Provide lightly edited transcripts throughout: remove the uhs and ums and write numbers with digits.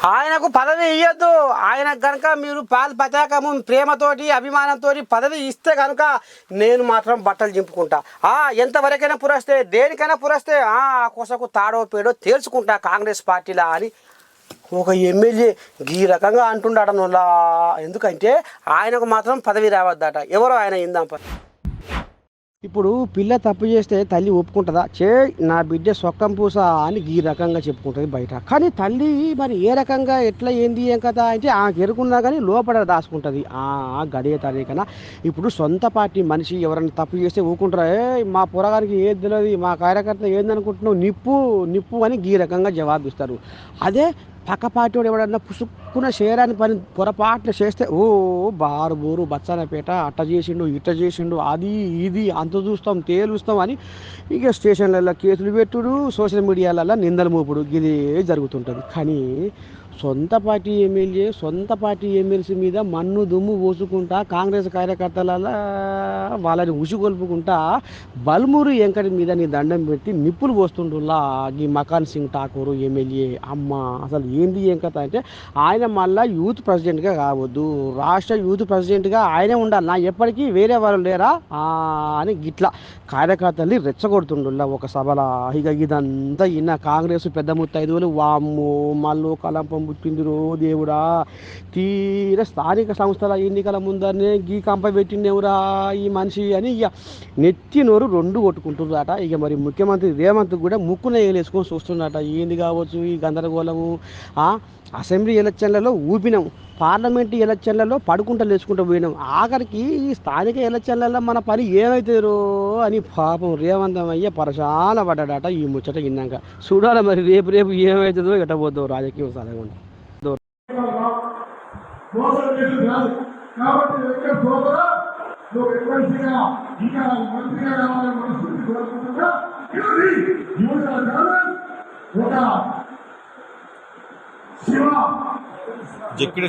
ఆయనకు పదవి ఇవ్వద్దు. ఆయనకు కనుక మీరు పాలు పతాకము ప్రేమతోటి అభిమానంతో పదవి ఇస్తే కనుక నేను మాత్రం బట్టలు చింపుకుంటా. ఎంతవరకైనా పురస్తే దేనికైనా పురస్తే కొసకు తాడో పేడో తేల్చుకుంటా కాంగ్రెస్ పార్టీలా అని ఒక ఎమ్మెల్యే ఈ రకంగా అంటుండటనులా. ఎందుకంటే ఆయనకు మాత్రం పదవి రావద్దట. ఎవరో ఆయన ఇందాం. ఇప్పుడు పిల్ల తప్పు చేస్తే తల్లి ఒప్పుకుంటుందా? నా బిడ్డ సొక్కం పూస అని ఈ రకంగా చెప్పుకుంటుంది బయట. కానీ తల్లి మరి ఏ రకంగా ఎట్లా ఏంది ఏం కదా అంటే ఎరుకున్నా కానీ లోపల దాచుకుంటుంది. గడియ తల్లికన్నా ఇప్పుడు సొంత పార్టీ మనిషి ఎవరైనా తప్పు చేస్తే ఊకుంటారా? మా పొరగానికి ఏది తెలియదు, మా కార్యకర్త ఏందనుకుంటున్నావు, నిప్పు నిప్పు అని ఈ రకంగా జవాబిస్తారు. అదే పక్క పార్టీ వాడు ఎవడన్నా పుసుక్కున చేరాని పని పొరపాట్లు చేస్తే బారు బోరు బచ్చానపేట అట్ట చేసిండు ఇట్ట చేసిండు అది ఇది అంత చూస్తాం తేలుస్తాం అని ఇక స్టేషన్లలో కేసులు పెట్టుడు, సోషల్ మీడియాలలో నిందలు మోపుడు ఇదే జరుగుతుంటుంది. కానీ సొంత పార్టీ ఎమ్మెల్సీ మీద మన్ను దుమ్ము పోసుకుంటా కాంగ్రెస్ కార్యకర్తల వాళ్ళని ఉసిగొల్పుకుంటా బల్మూరు ఎంకటి మీద నీ దండం పెట్టి నిప్పులు పోస్తుంటులా ఈ మకాన్ సింగ్ ఠాకూర్ ఎమ్మెల్యే. అమ్మ అసలు ఏంది ఏం కథ అంటే ఆయన మళ్ళీ యూత్ ప్రెసిడెంట్గా కావద్దు, రాష్ట్ర యూత్ ప్రెసిడెంట్గా ఆయనే ఉండాలి, నా ఎప్పటికీ వేరే వాళ్ళు లేరా అని గిట్లా కార్యకర్తల్ని రెచ్చగొడుతుండులా ఒక సభల. ఇక ఇదంతా ఈయన కాంగ్రెస్ పెద్ద ముత్తైదువులు వామ్మో మళ్ళీ కలంపం పుట్టిందిరో దేవుడా, తీర స్థానిక సంస్థల ఎన్నికల ముందరనే గీ కంప పెట్టిండేవురా ఈ మనిషి అని ఇక నెత్తి నోరు రెండు కొట్టుకుంటున్నారట. ఇక మరి ముఖ్యమంత్రి రేవంత్ కూడా ముక్కున వేలేసుకొని చూస్తున్నట. ఏంది కావచ్చు ఈ గందరగోళము. అసెంబ్లీ ఎలక్షన్లలో ఊపినాం, పార్లమెంటు ఎలక్షన్లలో పడుకుంటూ లేచుకుంటూ పోయినాం, ఆఖరికి ఈ స్థానిక ఎలక్షన్లలో మన పని ఏమవుతుందో అని పాపం రేవంత్ అయ్యే పరశాన పడ్డాడట. ఈ ముచ్చట విన్నాక చూడాలి మరి రేపు రేపు ఏమవుతుందో ఎట్టబోద్దో రాజకీయ సాధన. జక్కిడి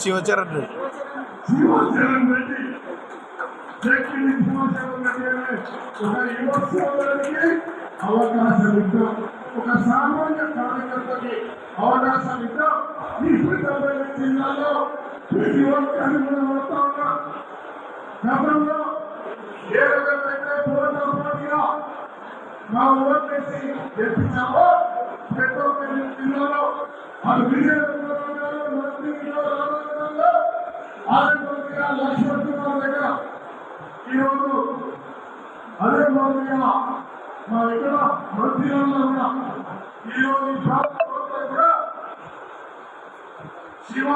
శివచరణ్ అవకాశం ఇద్దాం, ఒక సామాన్య కార్యకర్తకి అవకాశం ఇద్దాం. ఈ సిద్ధాంత జిల్లాలో ప్రతి ఒక్కరిని మనం వస్తా ఉన్నాం. గతంలో ఏ రకమైతే పోరాటంగా మా ఓట్లేసి గెలిపించామో ప్రతి ఒక్క జిల్లాలో అది విజయనగరంలో మంత్రిలో రామనగరంలో ఆరోగ్య లక్ష్మణ్ కుమార్ దగ్గర ఈరోజు అదే మాదిరిగా మా ఇక్కడ మంత్రిలో కూడా ఈరోజు కూడా శివ